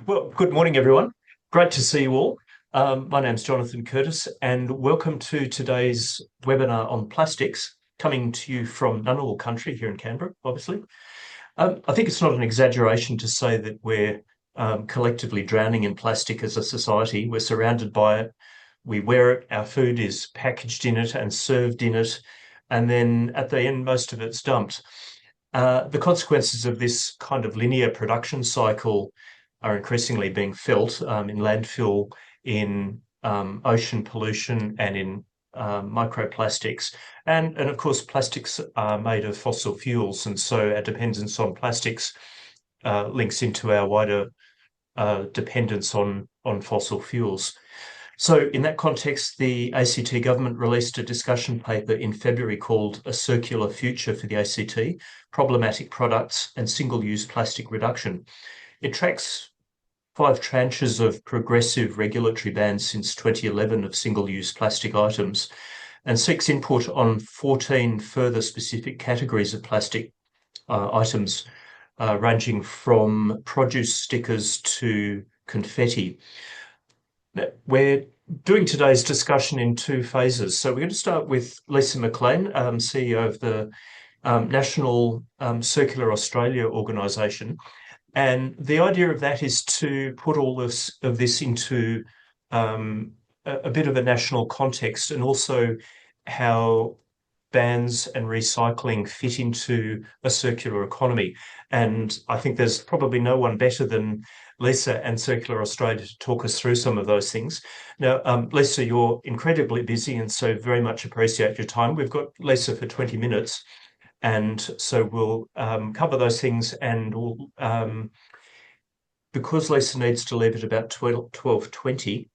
Well, good morning, everyone. Great to see you all. My name's Jonathan Curtis, and welcome to today's webinar on plastics, coming to you from Ngunnawal country here in Canberra, obviously. I think it's not an exaggeration to say that we're collectively drowning in plastic as a society. We're surrounded by it. We wear it. Our food is packaged in it and served in it. And then at the end, most of it's dumped. The consequences of this kind of linear production cycle are increasingly being felt in landfill, in ocean pollution, and in microplastics. And of course, plastics are made of fossil fuels, and so our dependence on plastics links into our wider dependence on fossil fuels. So in that context, the ACT government released a discussion paper in February called A Circular Future for the ACT, Problematic Products and Single-Use Plastic Reduction. It tracks 5 tranches of progressive regulatory bans since 2011 of single-use plastic items and seeks input on 14 further specific categories of plastic items ranging from produce stickers to confetti. We're doing today's discussion in 2 phases. So we're going to start with Lisa Maclean, CEO of the National Circular Australia organisation. And the idea of that is to put all this into a bit of a national context, and also how bans and recycling fit into a circular economy. And I think there's probably no one better than Lisa and Circular Australia to talk us through some of those things. Now, Lisa, you're incredibly busy, and so very much appreciate your time. We've got Lisa for 20 minutes. And so we'll cover those things, and we'll, because Lisa needs to leave at about 12:20,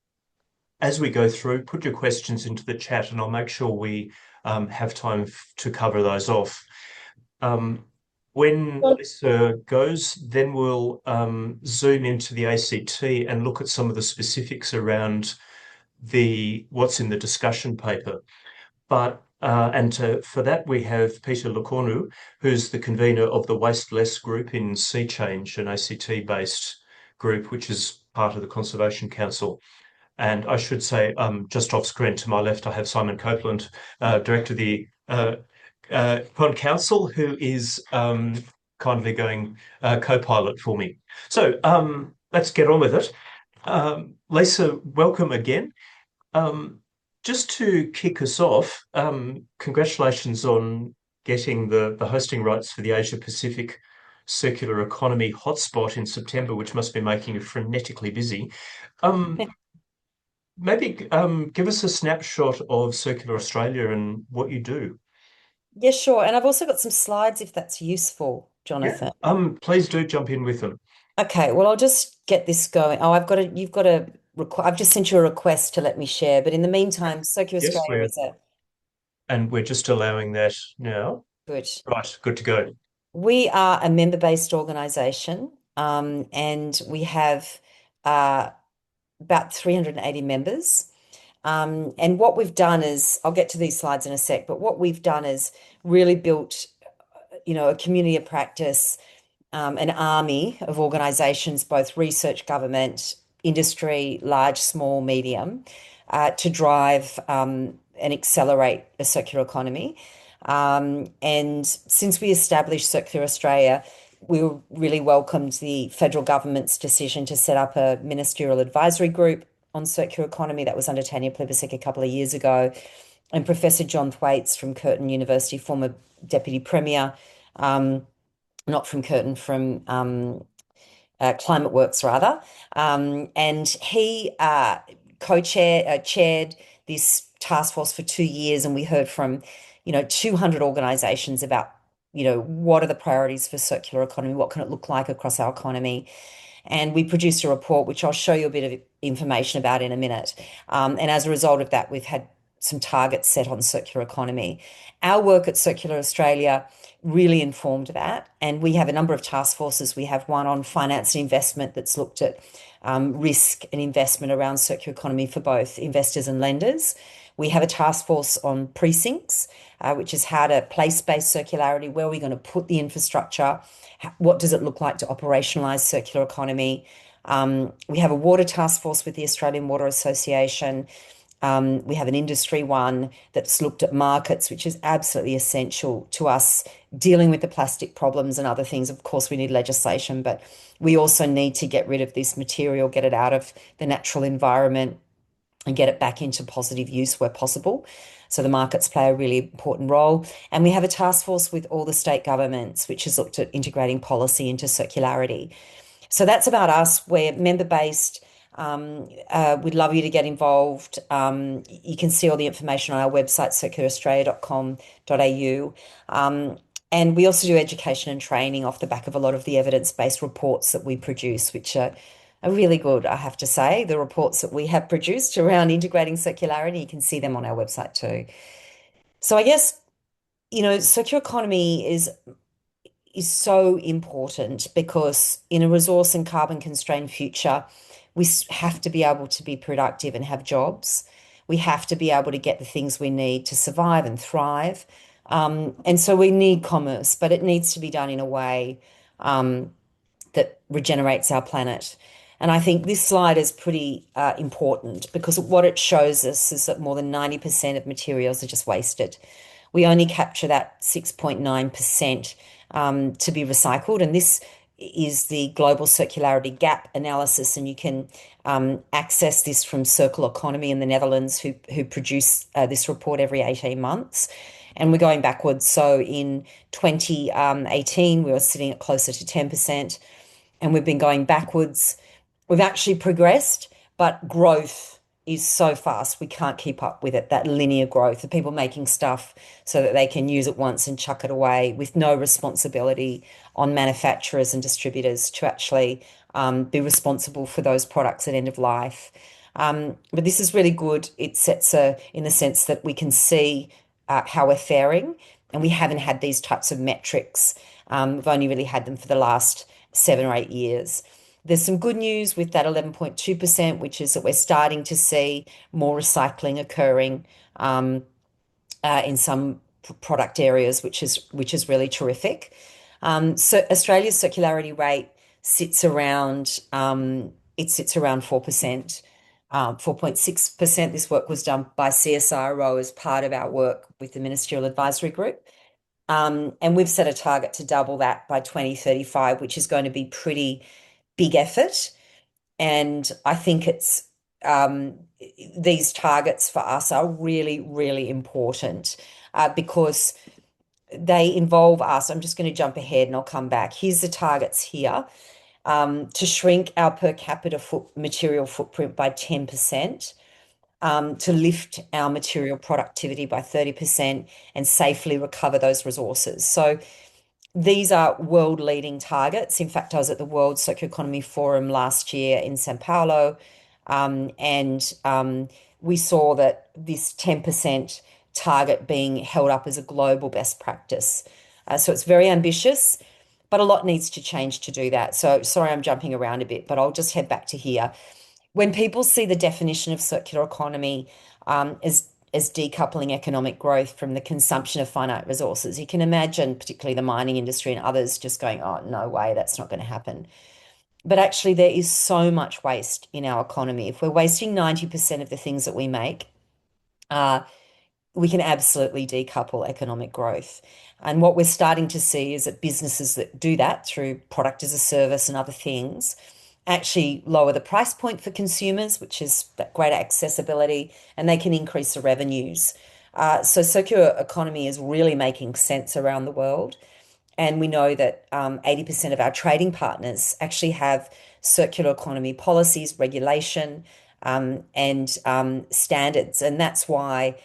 as we go through, put your questions into the chat, and I'll make sure we have time to cover those off. When Lisa goes, then we'll zoom into the ACT and look at some of the specifics around what's in the discussion paper. But for that, we have Peter LeCornu, who's the convener of the WasteLess group in Sea Change, an ACT-based group, which is part of the Conservation Council. And I should say, just off screen to my left, I have Simon Copeland, Director of the Con Council, who is kindly going co-pilot for me. So let's get on with it. Lisa, welcome again. Just to kick us off, congratulations on getting the hosting rights for the Asia Pacific Circular Economy Hotspot in September, which must be making you frenetically busy. Maybe give us a snapshot of Circular Australia and what you do. Yeah, sure. And I've also got some slides if that's useful, Jonathan. Yeah. Please do jump in with them. Okay, well, I'll just get this going. Oh, I've just sent you a request to let me share. But in the meantime, Circular Yes, Australia is a and we're just allowing that now. good. Right, good to go. We are a member-based organisation, and we have about 380 members. And what we've done is, I'll get to these slides in a sec, but what we've done is really built, a community of practice, an army of organisations, both research, government, industry, large, small, medium, to drive and accelerate a circular economy. And since we established Circular Australia, we really welcomed the federal government's decision to set up a ministerial advisory group on circular economy that was under Tanya Plibersek a couple of years ago. And Professor John Thwaites from Curtin University, former Deputy Premier, not from Curtin, from Climate Works rather. And he chaired this task force for 2 years, and we heard from 200 organisations about what are the priorities for circular economy, what can it look like across our economy. And we produced a report, which I'll show you a bit of information about in a minute. And as a result of that, we've had some targets set on circular economy. Our work at Circular Australia really informed that. And we have a number of task forces. We have one on finance and investment that's looked at risk and investment around circular economy for both investors and lenders. We have a task force on precincts, which is how to place-based circularity, where are we going to put the infrastructure, what does it look like to operationalise circular economy. We have a water task force with the Australian Water Association. We have an industry one that's looked at markets, which is absolutely essential to us dealing with the plastic problems and other things. Of course, we need legislation, but we also need to get rid of this material, get it out of the natural environment, and get it back into positive use where possible. So the markets play a really important role. And we have a task force with all the state governments, which has looked at integrating policy into circularity. So that's about us. We're member based. We'd love you to get involved. You can see all the information on our website, circularaustralia.com.au. And we also do education and training off the back of a lot of the evidence-based reports that we produce, which are really good, I have to say. The reports that we have produced around integrating circularity, you can see them on our website too. So I guess, circular economy is so important because in a resource and carbon constrained future, we have to be able to be productive and have jobs. We have to be able to get the things we need to survive and thrive. And so we need commerce, but it needs to be done in a way that regenerates our planet. And I think this slide is pretty important because what it shows us is that more than 90% of materials are just wasted. We only capture that 6.9% to be recycled. And this is the global circularity gap analysis. And you can access this from Circle Economy in the Netherlands, who produce this report every 18 months. And we're going backwards. So in 2018, we were sitting at closer to 10%, and we've been going backwards. We've actually progressed, but growth is so fast, we can't keep up with it. That linear growth of people making stuff so that they can use it once and chuck it away with no responsibility on manufacturers and distributors to actually be responsible for those products at end of life. But this is really good. It sets in the sense that we can see how we're faring, and we haven't had these types of metrics. We've only really had them for the last 7 or 8 years. There's some good news with that 11.2%, which is that we're starting to see more recycling occurring in some product areas, which is really terrific. So Australia's circularity rate sits around 4%, 4.6%. This work was done by CSIRO as part of our work with the Ministerial Advisory Group. And we've set a target to double that by 2035, which is going to be pretty big effort. And I think these targets for us are really, really important because they involve us. I'm just going to jump ahead and I'll come back. Here's the targets here. To shrink our per capita material footprint by 10%, to lift our material productivity by 30% and safely recover those resources. So these are world leading targets. In fact, I was at the World Circular Economy Forum last year in Sao Paulo, and we saw that this 10% target being held up as a global best practice. So it's very ambitious, but a lot needs to change to do that. So sorry, I'm jumping around a bit, but I'll just head back to here. When people see the definition of circular economy as decoupling economic growth from the consumption of finite resources, you can imagine, particularly the mining industry and others, just going, oh, no way, that's not going to happen. But actually, there is so much waste in our economy. If we're wasting 90% of the things that we make, we can absolutely decouple economic growth. And what we're starting to see is that businesses that do that through product as a service and other things actually lower the price point for consumers, which is that greater accessibility, and they can increase the revenues. So circular economy is really making sense around the world. And we know that 80% of our trading partners actually have circular economy policies, regulation, and standards. And that's why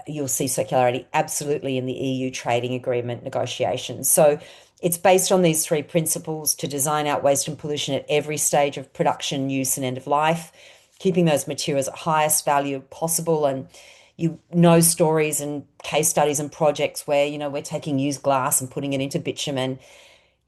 you'll see circularity absolutely in the EU trading agreement negotiations. So it's based on these three principles: to design out waste and pollution at every stage of production, use, and end of life, keeping those materials at highest value possible. And you know stories and case studies and projects where, we're taking used glass and putting it into bitumen.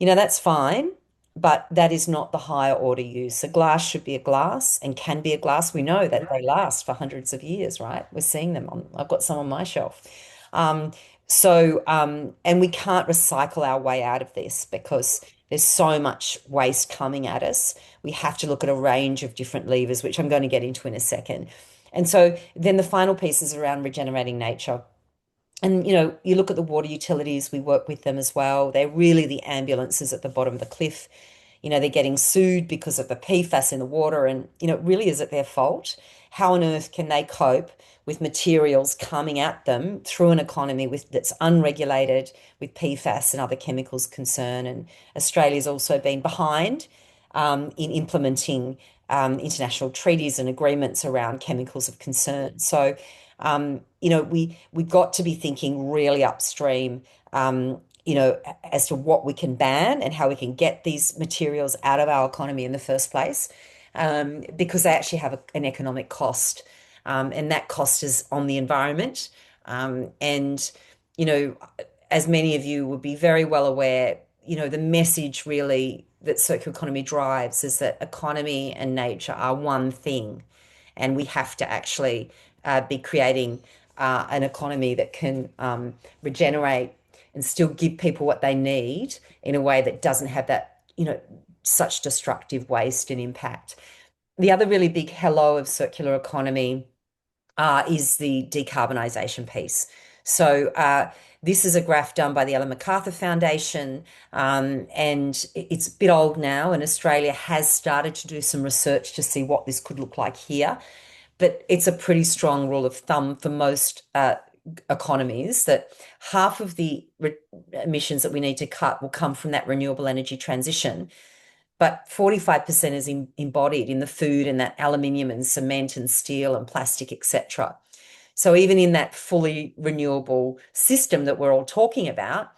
That's fine, but that is not the higher order use. So glass should be a glass and can be a glass. We know that they last for hundreds of years, right? We're seeing them I've got some on my shelf. And we can't recycle our way out of this because There's so much waste coming at us. We have to look at a range of different levers, which I'm going to get into in a second. And so then the final piece is around regenerating nature. And you look at the water utilities, we work with them as well. They're really the ambulances at the bottom of the cliff. They're getting sued because of the PFAS in the water, and really, is it their fault? How on earth can they cope with materials coming at them through an economy that's unregulated with PFAS and other chemicals concern? And Australia's also been behind in implementing international treaties and agreements around chemicals of concern. So, we got to be thinking really upstream. As to what we can ban and how we can get these materials out of our economy in the first place, because they actually have an economic cost, and that cost is on the environment. And, you know, as many of you would be very well aware, the message really that circular economy drives is that economy and nature are one thing, and we have to actually be creating an economy that can regenerate and still give people what they need in a way that doesn't have that, such destructive waste and impact. The other really big hello of circular economy is the decarbonisation piece. So this is a graph done by the Ellen MacArthur Foundation, and it's a bit old now, and Australia has started to do some research to see what this could look like here. But it's a pretty strong rule of thumb for most economies that half of the emissions that we need to cut will come from that renewable energy transition. But 45% is embodied in the food and that aluminium and cement and steel and plastic, etc. So even in that fully renewable system that we're all talking about,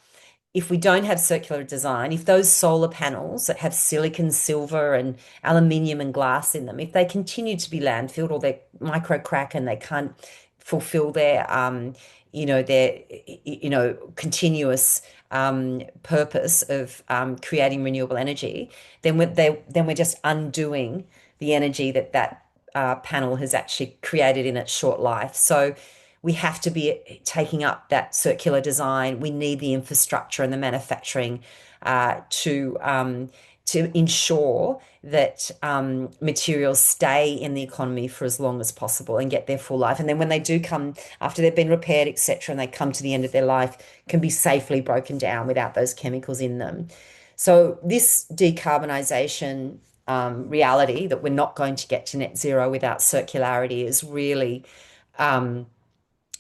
if we don't have circular design, if those solar panels that have silicon, silver, and aluminium and glass in them, if they continue to be landfilled or they micro crack and they can't fulfill their continuous purpose of creating renewable energy, then we're just undoing the energy that panel has actually created in its short life. So we have to be taking up that circular design. We need the infrastructure and the manufacturing to ensure that materials stay in the economy for as long as possible and get their full life. And then when they do come, after they've been repaired, etc., and they come to the end of their life, can be safely broken down without those chemicals in them. So this decarbonisation reality that we're not going to get to net zero without circularity is really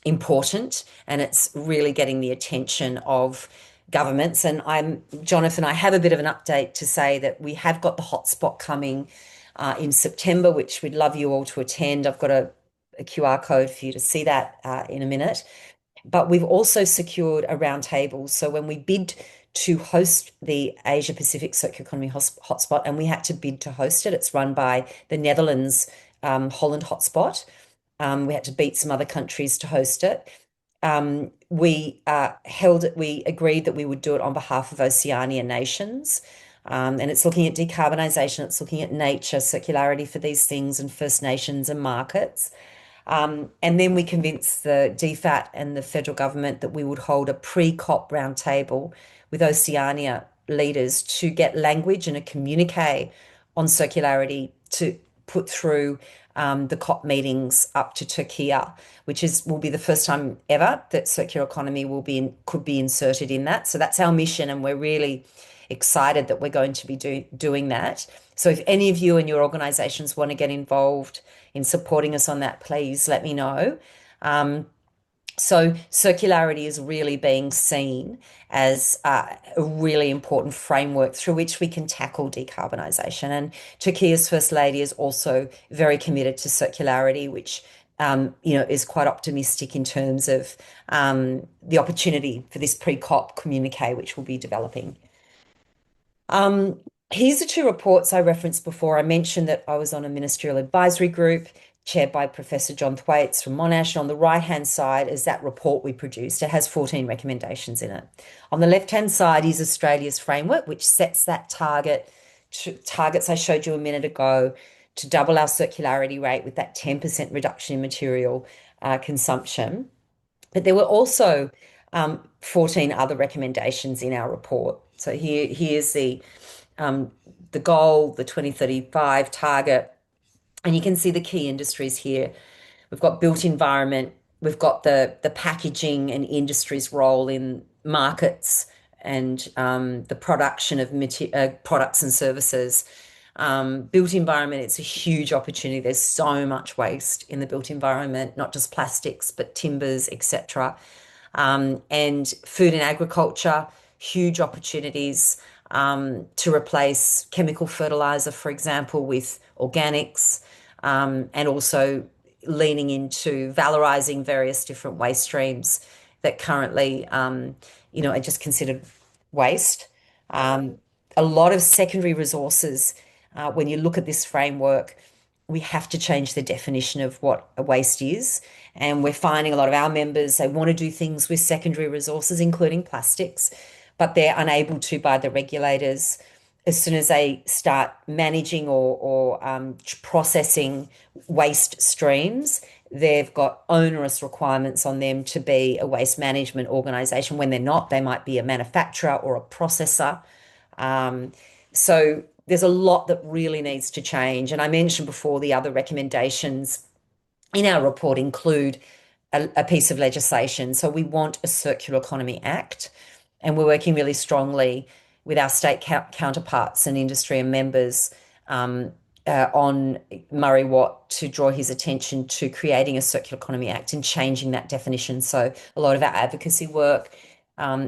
important, and it's really getting the attention of governments. And Jonathan, I have a bit of an update to say that we have got the hotspot coming in September, which we'd love you all to attend. I've got a QR code for you to see that in a minute. But we've also secured a roundtable. So when we bid to host the Asia Pacific Circular Economy Hotspot, and we had to bid to host it, it's run by the Netherlands Holland Hotspot. We had to beat some other countries to host it. We agreed that we would do it on behalf of Oceania nations. And it's looking at decarbonisation, it's looking at nature, circularity for these things, and First Nations and markets. And then we convinced the DFAT and the federal government that we would hold a pre-COP roundtable with Oceania leaders to get language and a communique on circularity to put through the COP meetings up to Turkey, which will be the first time ever that circular economy could be inserted in that. So that's our mission, and we're really excited that we're going to be doing that. So if any of you and your organisations want to get involved in supporting us on that, please let me know. So circularity is really being seen as a really important framework through which we can tackle decarbonisation. And Turkey's First Lady is also very committed to circularity, which is quite optimistic in terms of the opportunity for this pre-COP communique, which we'll be developing. Here's the two reports I referenced before. I mentioned that I was on a ministerial advisory group chaired by Professor John Thwaites from Monash. On the right-hand side is that report we produced. It has 14 recommendations in it. On the left-hand side is Australia's framework, which sets that targets I showed you a minute ago to double our circularity rate with that 10% reduction in material consumption. But there were also 14 other recommendations in our report. So here's um, the goal, the 2035 target, and you can see the key industries here. We've got built environment, we've got the packaging and industry's role in markets and the production of products and services. Built environment, it's a huge opportunity. There's so much waste in the built environment, not just plastics, but timbers, etc. And food and agriculture, huge opportunities to replace chemical fertilizer, for example, with organics, and also leaning into valorizing various different waste streams that currently, are just considered waste. Um, a lot of secondary resources, when you look at this framework, we have to change the definition of what a waste is. And we're finding a lot of our members, they want to do things with secondary resources, including plastics, but they're unable to by the regulators. As soon as they start managing or processing waste streams, they've got onerous requirements on them to be a waste management organisation. When they're not, they might be a manufacturer or a processor. So there's a lot that really needs to change. And I mentioned before the other recommendations in our report include a piece of legislation. So we want a Circular Economy Act, and we're working really strongly with our state counterparts and industry and members on Murray Watt to draw his attention to creating a Circular Economy Act and changing that definition. So a lot of our advocacy work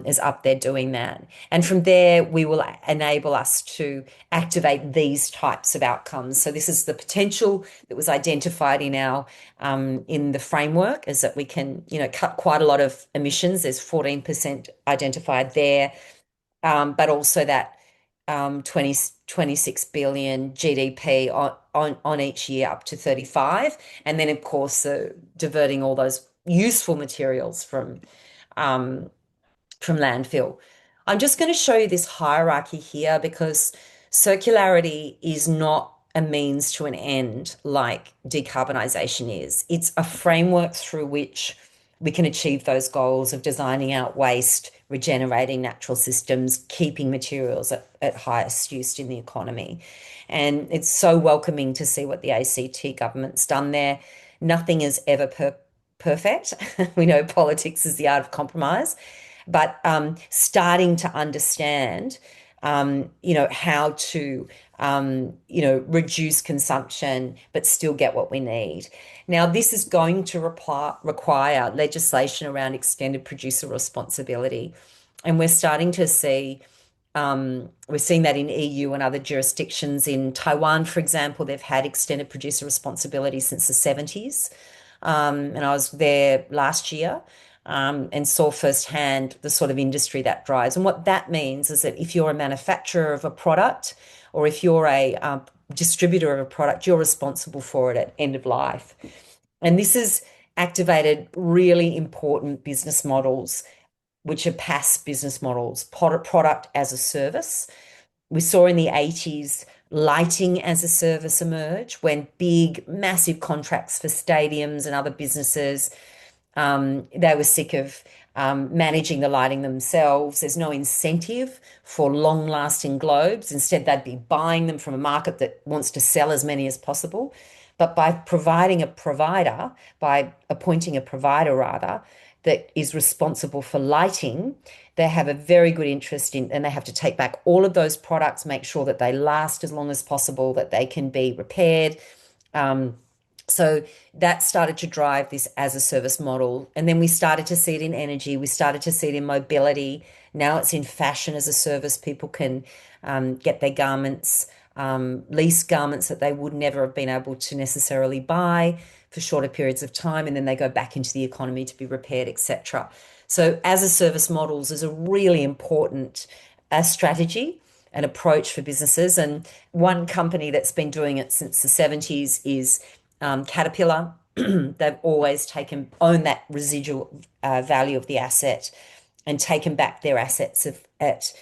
is up there doing that. And from there, we will enable us to activate these types of outcomes. So this is the potential that was identified in our in the framework, is that we can, cut quite a lot of emissions. There's 14% identified there, but also that 26 billion GDP on each year up to 35. And then, of course, diverting all those useful materials from landfill. I'm just going to show you this hierarchy here because circularity is not a means to an end like decarbonisation is. It's a framework through which we can achieve those goals of designing out waste, regenerating natural systems, keeping materials at highest use in the economy. And it's so welcoming to see what the ACT government's done there. Nothing is ever perfect. We know politics is the art of compromise, but starting to understand, how to, reduce consumption, but still get what we need. Now, this is going to require legislation around extended producer responsibility. And we're starting to see, we're seeing that in EU and other jurisdictions. In Taiwan, for example, they've had extended producer responsibility since the 70s. And I was there last year. And saw firsthand the sort of industry that drives. And what that means is that if you're a manufacturer of a product or if you're a distributor of a product, you're responsible for it at end of life. And this has activated really important business models, which are PaaS business models, product as a service. We saw in the 80s lighting as a service emerge when big, massive contracts for stadiums and other businesses, they were sick of managing the lighting themselves. There's no incentive for long-lasting globes. Instead, they'd be buying them from a market that wants to sell as many as possible. But by appointing a provider rather, that is responsible for lighting, they have a very good interest in, and they have to take back all of those products, make sure that they last as long as possible, that they can be repaired. So that started to drive this as a service model. And then we started to see it in energy. We started to see it in mobility. Now it's in fashion as a service. People can get their garments, lease garments that they would never have been able to necessarily buy for shorter periods of time. And then they go back into the economy to be repaired, etc. So as a service models is a really important strategy and approach for businesses. And one company that's been doing it since the 70s is Caterpillar. They've always owned that residual value of the asset and taken back their assets at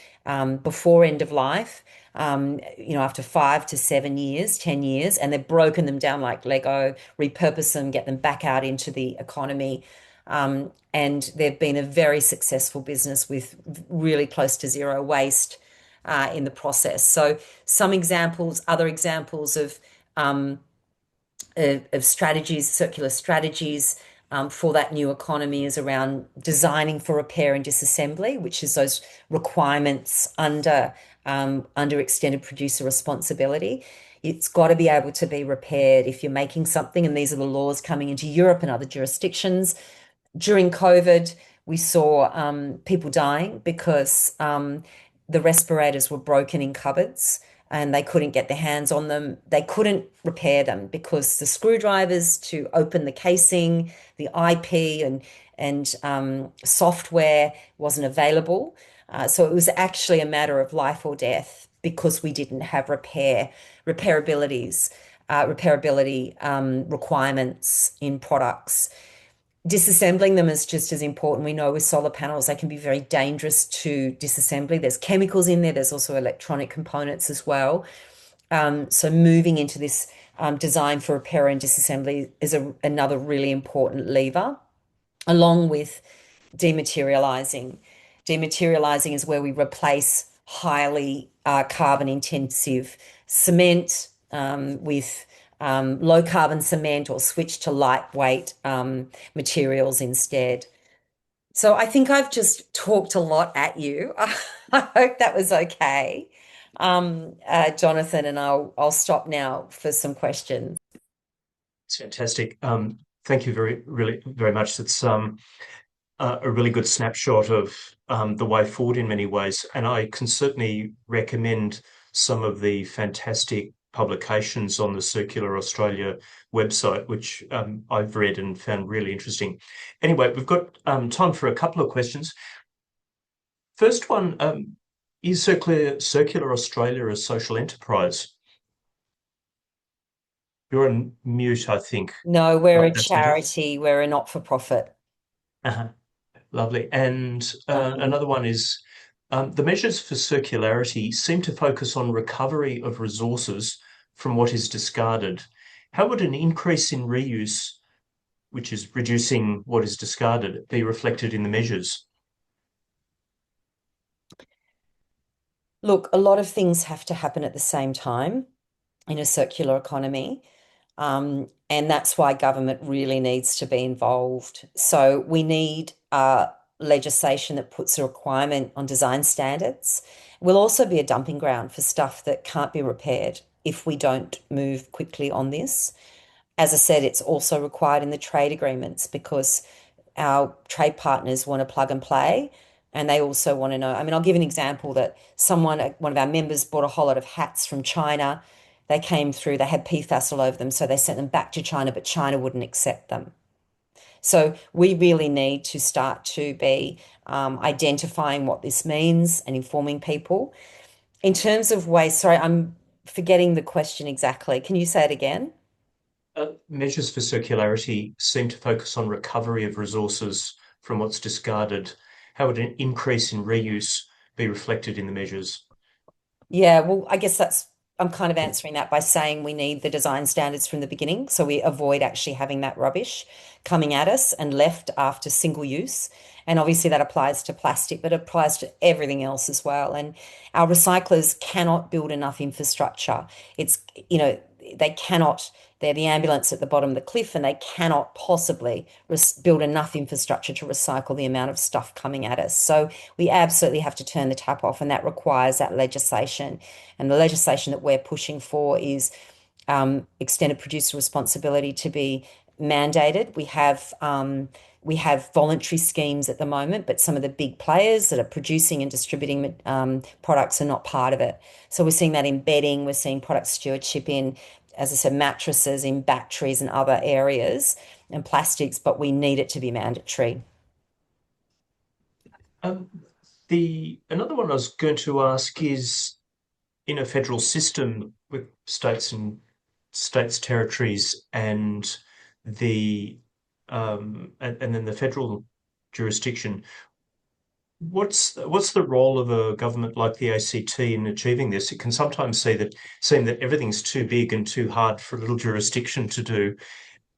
before end of life, after 5 to 7 years, 10 years, and they've broken them down like Lego, repurpose them, get them back out into the economy. And they've been a very successful business with really close to zero waste in the process. So some examples, other examples um, of strategies, circular strategies for that new economy is around designing for repair and disassembly, which is those requirements under extended producer responsibility. It's got to be able to be repaired if you're making something, and these are the laws coming into Europe and other jurisdictions. During COVID, we saw people dying because the respirators were broken in cupboards and they couldn't get their hands on them. They couldn't repair them because the screwdrivers to open the casing, the IP and software wasn't available. So it was actually a matter of life or death because we didn't have repairability requirements in products. Disassembling them is just as important. We know with solar panels, they can be very dangerous to disassembly. There's chemicals in there. There's also electronic components as well. So moving into this design for repair and disassembly is another really important lever, along with dematerializing. Dematerializing is where we replace highly carbon intensive cement with low carbon cement or switch to lightweight materials instead. So I think I've just talked a lot at you. I hope that was okay, Jonathan, and I'll stop now for some questions. It's fantastic. Thank you very much. It's a really good snapshot of the way forward in many ways. And I can certainly recommend some of the fantastic publications on the Circular Australia website, which I've read and found really interesting. Anyway, we've got time for a couple of questions. First one, is Circular Australia a social enterprise? You're on mute, I think. No, we're Right, a that's better. charity, we're a not-for-profit. Uh-huh. Lovely. And Um, another one is the measures for circularity seem to focus on recovery of resources from what is discarded. How would an increase in reuse, which is reducing what is discarded, be reflected in the measures? Look, a lot of things have to happen at the same time in a circular economy. And that's why government really needs to be involved. So we need legislation that puts a requirement on design standards. Will also be a dumping ground for stuff that can't be repaired if we don't move quickly on this. As I said, it's also required in the trade agreements because our trade partners want to plug and play. And they also want to know. I mean, I'll give an example that one of our members bought a whole lot of hats from China. They came through, they had PFAS all over them, so they sent them back to China, but China wouldn't accept them. So we really need to start to be identifying what this means and informing people. In terms of waste, sorry, I'm forgetting the question exactly. Can you say it again? Measures for circularity seem to focus on recovery of resources from what's discarded. How would an increase in reuse be reflected in the measures? Yeah, well, I guess I'm kind of answering that by saying we need the design standards from the beginning. So we avoid actually having that rubbish coming at us and left after single use. And obviously that applies to plastic, but it applies to everything else as well. And our recyclers cannot build enough infrastructure. It's, you know, they cannot, they're the ambulance at the bottom of the cliff and they cannot possibly build enough infrastructure to recycle the amount of stuff coming at us. So we absolutely have to turn the tap off, and that requires that legislation. And the legislation that we're pushing for is extended producer responsibility to be mandated. We have voluntary schemes at the moment, but some of the big players that are producing and distributing products are not part of it. So we're seeing that in bedding, we're seeing product stewardship in, as I said, mattresses, in batteries and other areas, and plastics, but we need it to be mandatory. Um, the another one I was going to ask is in a federal system with states, territories, and and then the federal jurisdiction. What's the role of a government like the ACT in achieving this? It can sometimes seem that everything's too big and too hard for a little jurisdiction to do,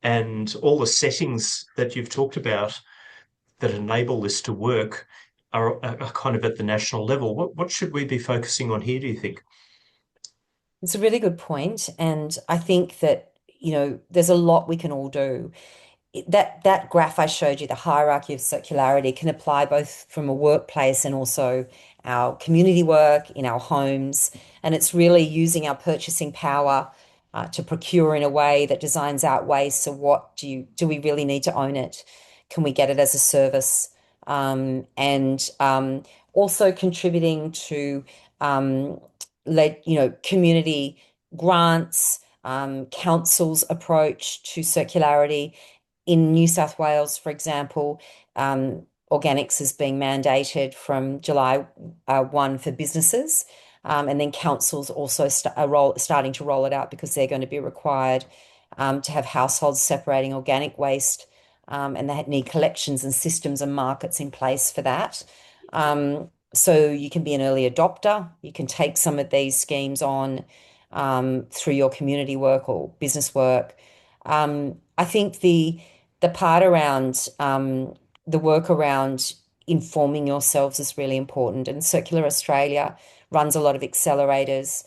and all the settings that you've talked about that enable this to work. are kind of at the national level. What should we be focusing on here, do you think? It's a really good point, and I think that, there's a lot we can all do. That graph I showed you, the hierarchy of circularity, can apply both from a workplace and also our community work in our homes. And it's really using our purchasing power to procure in a way that designs out waste. So what do we really need to own it? Can we get it as a service? And also contributing to community grants, council's approach to circularity. In New South Wales, for example, organics is being mandated from July 1 for businesses. And then councils also starting to roll it out because they're going to be required to have households separating organic waste. And they need collections and systems and markets in place for that. So you can be an early adopter. You can take some of these schemes on through your community work or business work. I think the part around the work around informing yourselves is really important. And Circular Australia runs a lot of accelerators.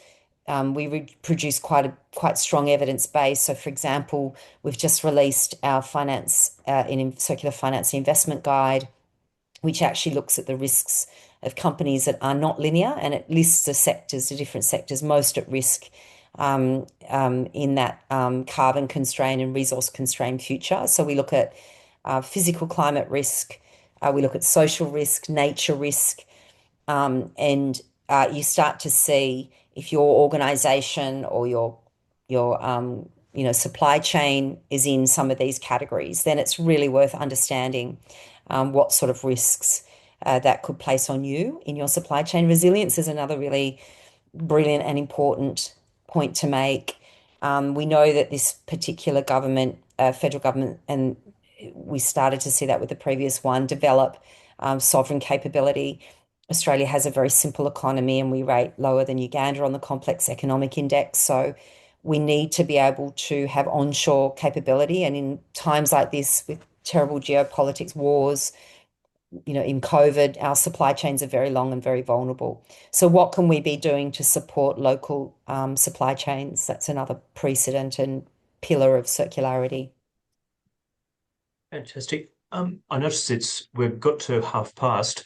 We produce quite strong evidence base. So, for example, we've just released our finance in circular finance investment guide, which actually looks at the risks of companies that are not linear, and it lists the different sectors most at risk in that carbon constrained and resource constrained future. So we look at physical climate risk, we look at social risk, nature risk, and you start to see if your organization or your supply chain is in some of these categories, then it's really worth understanding what sort of risks that could place on you in your supply chain. Resilience is another really brilliant and important point to make. We know that this particular government, federal government, and we started to see that with the previous one, develop sovereign capability. Australia has a very simple economy and we rate lower than Uganda on the complex economic index. So we need to be able to have onshore capability. And in times like this, with terrible geopolitics, wars, in COVID, our supply chains are very long and very vulnerable. So what can we be doing to support local supply chains? That's another precedent and pillar of circularity. Fantastic. I noticed we've got to half past.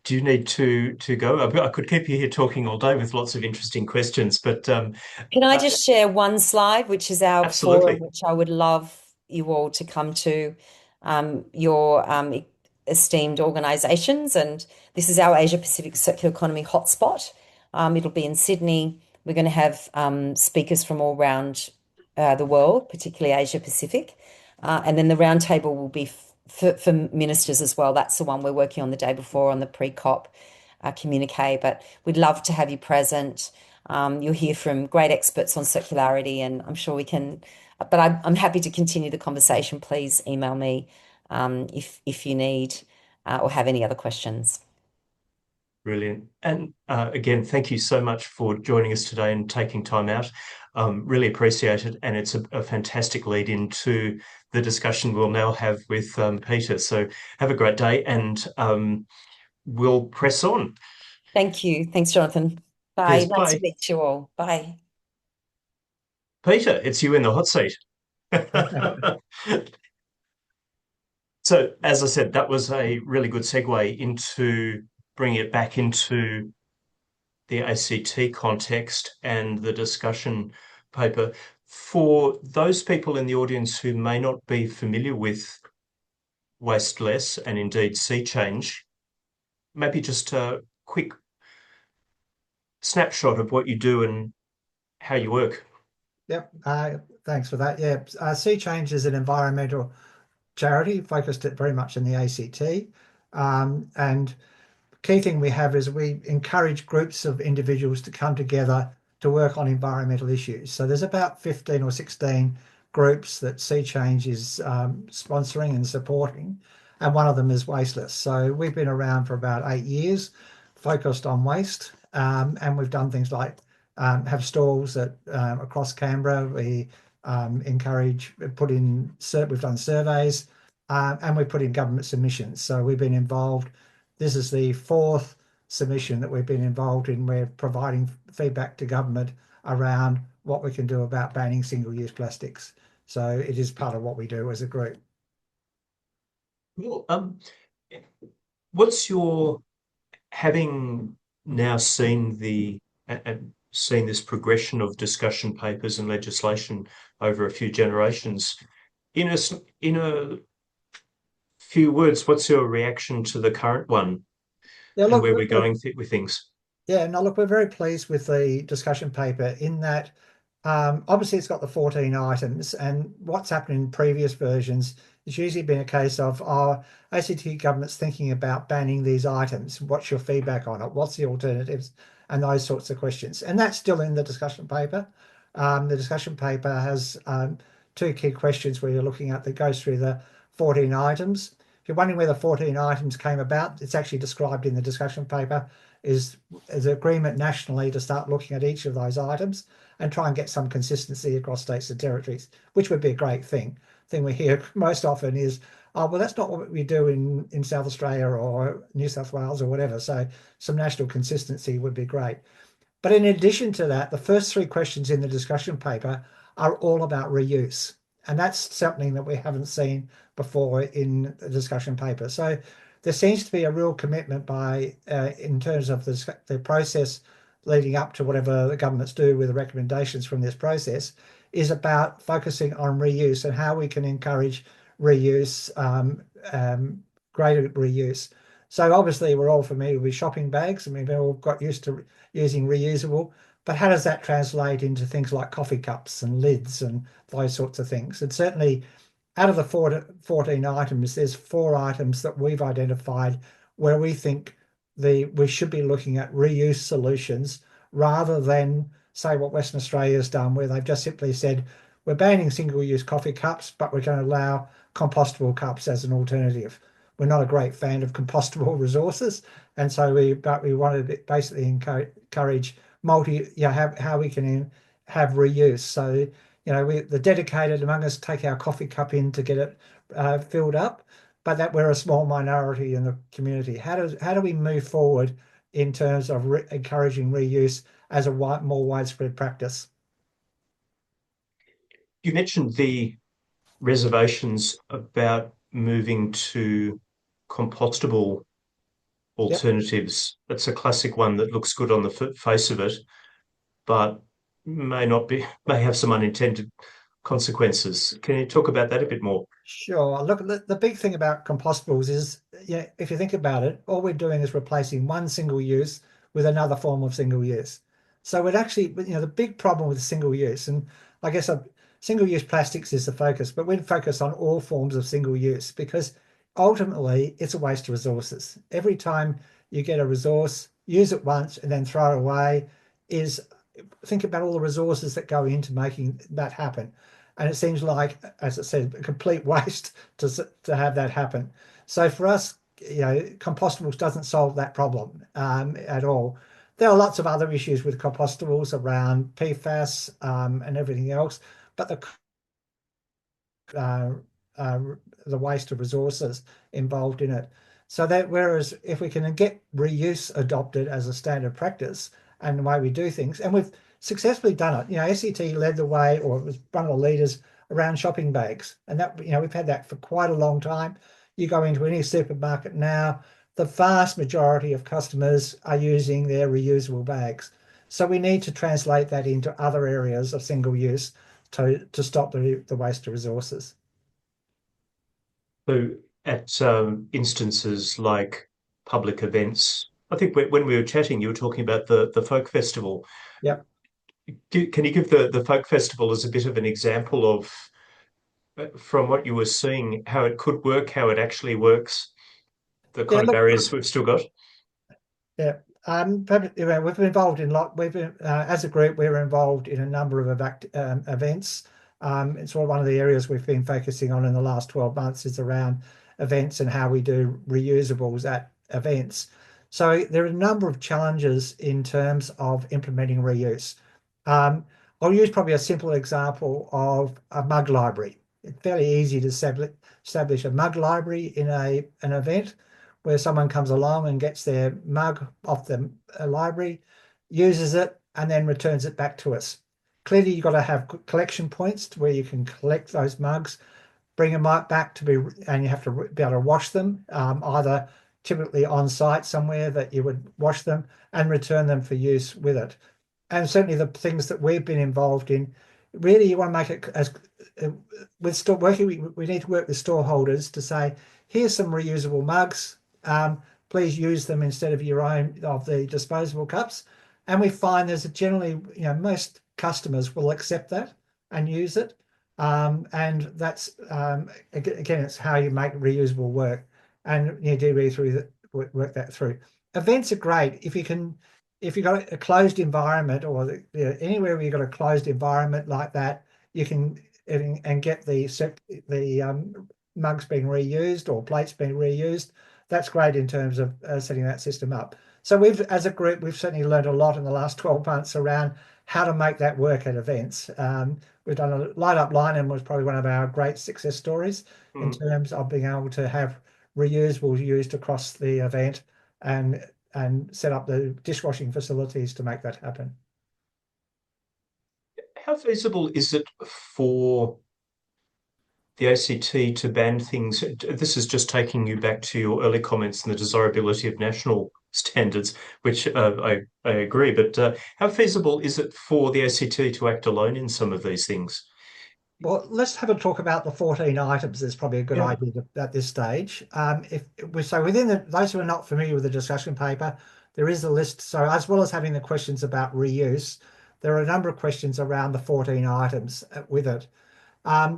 Do you need to go? I could keep you here talking all day with lots of interesting questions, but Can I uh, just share one slide, which is our forum, absolutely. which I would love you all to come to, your esteemed organisations. And this is our Asia Pacific Circular Economy hotspot. It'll be in Sydney. We're going to have speakers from all around the world, particularly Asia Pacific. And then the roundtable will be for ministers as well. That's the one we're working on the day before on the pre-COP communique. But we'd love to have you present. You'll hear from great experts on circularity, and I'm sure we can. But I'm happy to continue the conversation. Please email me if you need or have any other questions. Brilliant. And again, thank you so much for joining us today and taking time out. Really appreciate it. And it's a fantastic lead into the discussion we'll now have with Peter. So have a great day and we'll press on. Thank you. Thanks, Jonathan. Bye. Cheers. Nice to Bye. meet you all. Bye. Peter, it's you in the hot seat. So, as I said, that was a really good segue into bringing it back into the ACT context and the discussion paper. For those people in the audience who may not be familiar with WasteLess and indeed Sea Change, maybe just a quick snapshot of what you do and how you work. Yep. Thanks for that. Yeah. Sea Change is an environmental charity focused very much in the ACT. And key thing we have is we encourage groups of individuals to come together to work on environmental issues. So there's about 15 or 16 groups that Sea Change is sponsoring and supporting, and one of them is WasteLess. So we've been around for about 8 years, focused on waste, and we've done things like have stalls across Canberra. We encourage, we've done surveys, and we put in government submissions. So we've been involved this is the fourth submission that we've been involved in. We're providing feedback to government around what we can do about banning single-use plastics. So it is part of what we do as a group. Well, what's your, having now seen seen this progression of discussion papers and legislation over a few generations, in a few words, what's your reaction to the current one Yeah, and look, where we're going with things? yeah, no, look, we're very pleased with the discussion paper in that obviously it's got the 14 items, and what's happened in previous versions, it's usually been a case of our ACT government's thinking about banning these items. What's your feedback on it? What's the alternatives? And those sorts of questions. And that's still in the discussion paper. The discussion paper has two key questions where you're looking at that goes through the 14 items. If you're wondering where the 14 items came about, it's actually described in the discussion paper is an agreement nationally to start looking at each of those items and try and get some consistency across states and territories, which would be a great thing. The thing we hear most often is, oh, well, that's not what we do in South Australia or New South Wales or whatever. So some national consistency would be great. But in addition to that, the first three questions in the discussion paper are all about reuse. And that's something that we haven't seen before in the discussion paper. So there seems to be a real commitment by, in terms of the process leading up to whatever the governments do with the recommendations from this process, is about focusing on reuse and how we can encourage reuse, greater reuse. So obviously we're all familiar with shopping bags. I mean, we've all got used to using reusable, but how does that translate into things like coffee cups and lids and those sorts of things? And certainly out of the 14 items, there's 4 items that we've identified where we think we should be looking at reuse solutions rather than say what Western Australia has done, where they've just simply said, we're banning single-use coffee cups, but we're going to allow compostable cups as an alternative. We're not a great fan of compostable resources, and so we wanted to basically encourage how we can have reuse. So the dedicated among us take our coffee cup in to get it filled up, but that we're a small minority in the community. How do we move forward in terms of encouraging reuse as a more widespread practice? You mentioned the reservations about moving to compostable Yep. alternatives. That's a classic one that looks good on the face of it, but may have some unintended consequences. Can you talk about that a bit more? Sure. Look, the big thing about compostables is, if you think about it, all we're doing is replacing one single use with another form of single use. So it actually, the big problem with single use, and I guess single use plastics is the focus, but we'd focus on all forms of single use because ultimately it's a waste of resources. Every time you get a resource, use it once and then throw it away think about all the resources that go into making that happen. And it seems like, as I said, a complete waste to have that happen. So for us, compostables doesn't solve that problem at all. There are lots of other issues with compostables around PFAS and everything else, but uh, the waste of resources involved in it. So that whereas if we can get reuse adopted as a standard practice and the way we do things, and we've successfully done it. ACT led the way, or it was one of the leaders around shopping bags, and that we've had that for quite a long time. You go into any supermarket now, the vast majority of customers are using their reusable bags. So we need to translate that into other areas of single use to stop the waste of resources. So at instances like public events, I think when we were chatting, you were talking about the folk festival. Yep. Can you give the folk festival as a bit of an example of, from what you were seeing, how it could work, how it actually works, the Yeah, kind of look, barriers we've still got? yeah. But, we've been involved in we've been, as a group, we're involved in a number of events. It's one of the areas we've been focusing on in the last 12 months is around events and how we do reusables at events. So there are a number of challenges in terms of implementing reuse. I'll use probably a simple example of a mug library. It's fairly easy to establish a mug library in an event. where someone comes along and gets their mug off the library, uses it, and then returns it back to us. Clearly, you've got to have collection points where you can collect those mugs, bring them back and you have to be able to wash them, either typically on site somewhere that you would wash them and return them for use with it. And certainly the things that we've been involved in, really you want to make it as with store working, we need to work with store holders to say, here's some reusable mugs. Please use them instead of your own of the disposable cups. And we find there's generally, most customers will accept that and use it. And that's again, it's how you make reusable work, and you do really work that through. Events are great if you've got a closed environment, or anywhere where you've got a closed environment like that, you can and get the mugs being reused or plates being reused. That's great in terms of setting that system up. So as a group, we've certainly learned a lot in the last 12 months around how to make that work at events. We've done a Light Up Line was probably one of our great success stories in terms of being able to have reusables used across the event and set up the dishwashing facilities to make that happen. How feasible is it for the ACT to ban things? This is just taking you back to your early comments and the desirability of national standards, which I agree. But how feasible is it for the ACT to act alone in some of these things? Well, let's have a talk about the 14 items. It's probably a good idea at this stage. So within those who are not familiar with the discussion paper, there is a list. So as well as having the questions about reuse, there are a number of questions around the 14 items with it.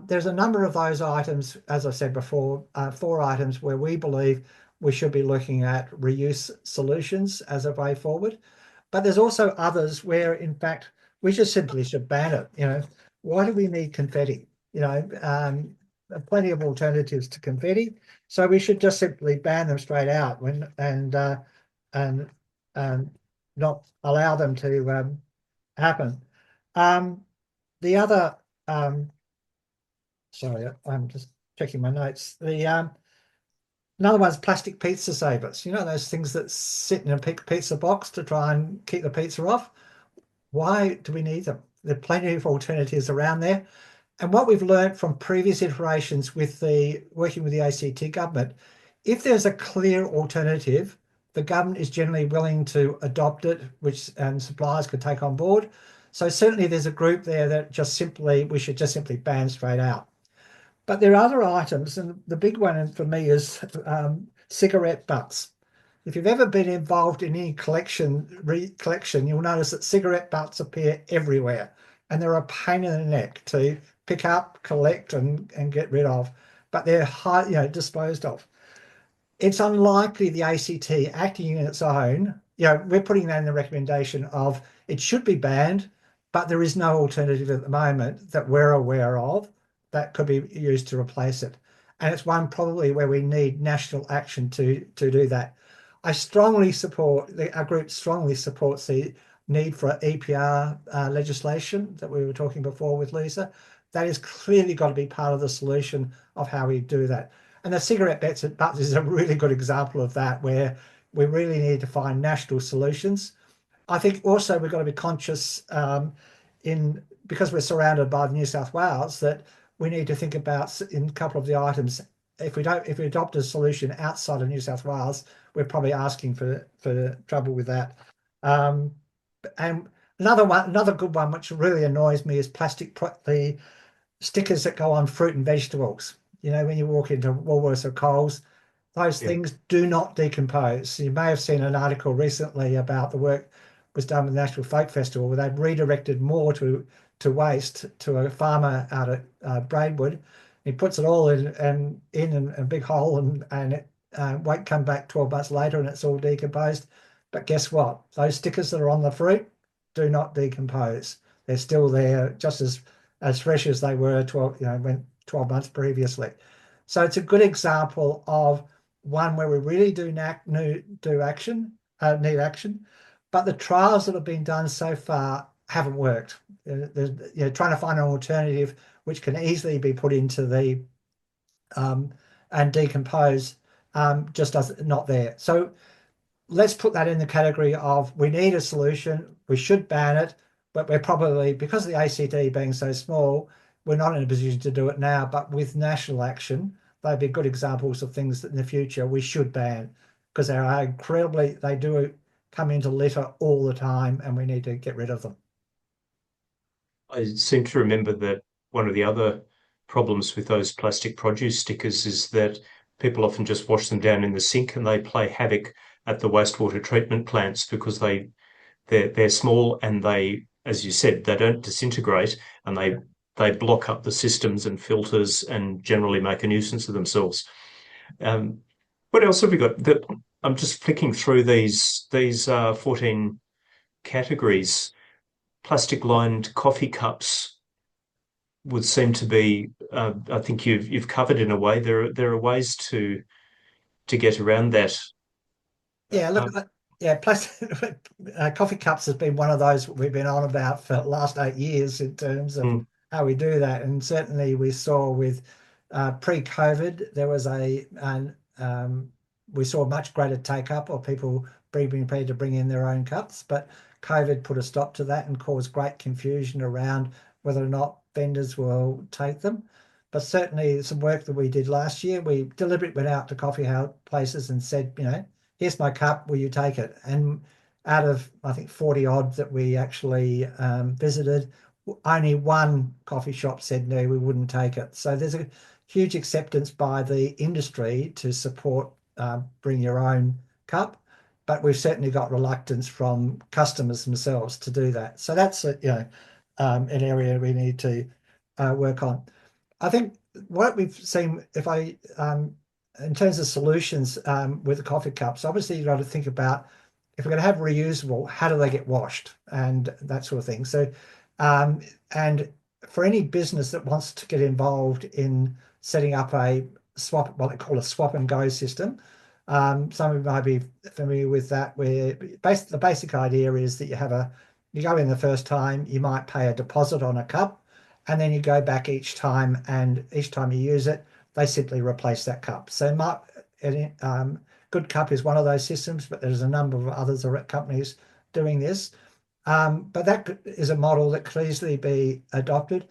There's a number of those items, as I said before, 4 items where we believe we should be looking at reuse solutions as a way forward. But there's also others where, in fact, we just simply should ban it. Why do we need confetti? Plenty of alternatives to confetti, so we should just simply ban them straight out and not allow them to happen. The other, sorry, I'm just checking my notes. Another one's plastic pizza savers. Those things that sit in a pizza box to try and keep the pizza off. Why do we need them? There are plenty of alternatives around there. And what we've learned from previous iterations with working with the ACT government, if there's a clear alternative, the government is generally willing to adopt it, and suppliers could take on board. So certainly there's a group there that we should just simply ban straight out. But there are other items, and the big one for me is cigarette butts. If you've ever been involved in any collection, you'll notice that cigarette butts appear everywhere, and they're a pain in the neck to pick up, collect, and get rid of. But they're disposed of. It's unlikely the ACT acting in its own. We're putting that in the recommendation of it should be banned, but there is no alternative at the moment that we're aware of that could be used to replace it. And it's one probably where we need national action to do that. Our group strongly supports the need for EPR legislation that we were talking before with Lisa. That is clearly got to be part of the solution of how we do that. And the cigarette butts is a really good example of that, where we really need to find national solutions. I think also we've got to be conscious because we're surrounded by New South Wales, that we need to think about in a couple of the items. If we adopt a solution outside of New South Wales, we're probably asking for trouble with that. And another good one, which really annoys me, is the stickers that go on fruit and vegetables. When you walk into Woolworths or Coles, those things do not decompose. You may have seen an article recently about the work was done with the National Folk Festival, where they've redirected more to waste to a farmer out at Braidwood. He puts it all in a big hole, and it won't come back 12 months later, and it's all decomposed. But guess what? Those stickers that are on the fruit do not decompose. They're still there, just as fresh as they were 12 months previously. So it's a good example of one where we really do need action, but the trials that have been done so far haven't worked. Trying to find an alternative which can easily be put into and decompose just not there. So let's put that in the category of we need a solution. We should ban it, but we're probably, because of the ACT being so small, we're not in a position to do it now. But with national action, they'd be good examples of things that in the future we should ban, because they do come into litter all the time, and we need to get rid of them. I seem to remember that one of the other problems with those plastic produce stickers is that people often just wash them down in the sink and they play havoc at the wastewater treatment plants because they're small and they, as you said, they don't disintegrate and they block up the systems and filters and generally make a nuisance of themselves. What else have we got? I'm just flicking through these 14 categories. Plastic lined coffee cups would seem to be. I think you've covered in a way. There are ways to get around that. Yeah, look, plastic coffee cups has been one of those we've been on about for the last 8 years in terms of how we do that. And certainly we saw with pre-COVID, there was we saw much greater take up of people being prepared to bring in their own cups, but COVID put a stop to that and caused great confusion around whether or not vendors will take them. But certainly some work that we did last year, we deliberately went out to coffee house places and said, here's my cup, will you take it? And out of, I think, 40 odd that we actually visited, only one coffee shop said, no, we wouldn't take it. So there's a huge acceptance by the industry to support bring your own cup, but we've certainly got reluctance from customers themselves to do that. So that's an area we need to work on. I think what we've seen, in terms of solutions with the coffee cups, obviously you've got to think about, if we're going to have reusable, how do they get washed and that sort of thing. So, and for any business that wants to get involved in setting up what they call a swap and go system, some of you might be familiar with that, where the basic idea is that you go in the first time, you might pay a deposit on a cup, and then you go back each time, and each time you use it, they simply replace that cup. So Good Cup is one of those systems, but there's a number of others companies doing this. But that is a model that could easily be adopted.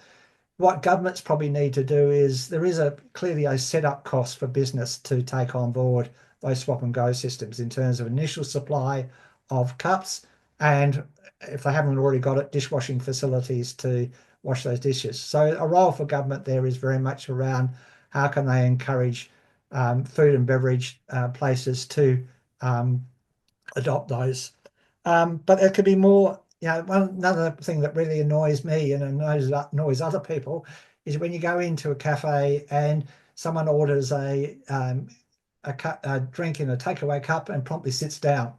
What governments probably need to do is, there is clearly a setup cost for business to take on board those swap and go systems in terms of initial supply of cups, and if they haven't already got it, dishwashing facilities to wash those dishes. So a role for government there is very much around how can they encourage food and beverage places to adopt those. But there could be more. Another thing that really annoys me and annoys other people is when you go into a cafe and someone orders a drink in a takeaway cup and promptly sits down.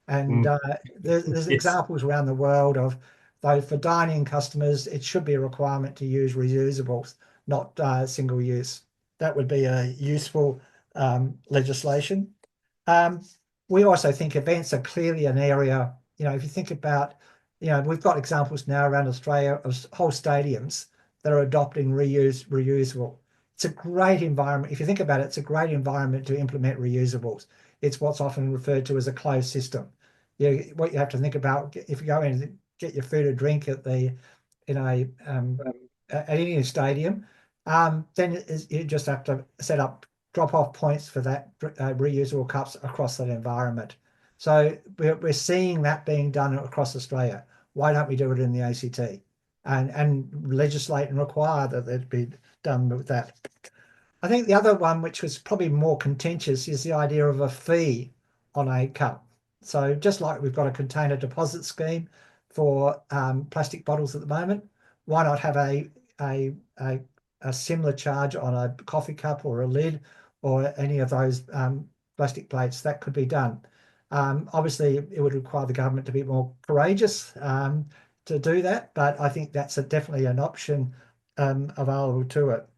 And there's examples around the world of, though, for dining customers, it should be a requirement to use reusables, not single use. That would be a useful legislation. We also think events are clearly an area, if you think about, we've got examples now around Australia of whole stadiums that are adopting reusable. It's a great environment. If you think about it, it's a great environment to implement reusables. It's what's often referred to as a closed system. What you have to think about, if you go in and get your food or drink at any stadium, then you just have to set up drop-off points for that reusable cups across that environment. So we're seeing that being done across Australia. Why don't we do it in the ACT and legislate and require that it be done with that? I think the other one, which was probably more contentious, is the idea of a fee on a cup. So just like we've got a container deposit scheme for plastic bottles at the moment, why not have a similar charge on a coffee cup or a lid or any of those plastic plates? That could be done. Obviously, it would require the government to be more courageous to do that, but I think that's definitely an option available to it.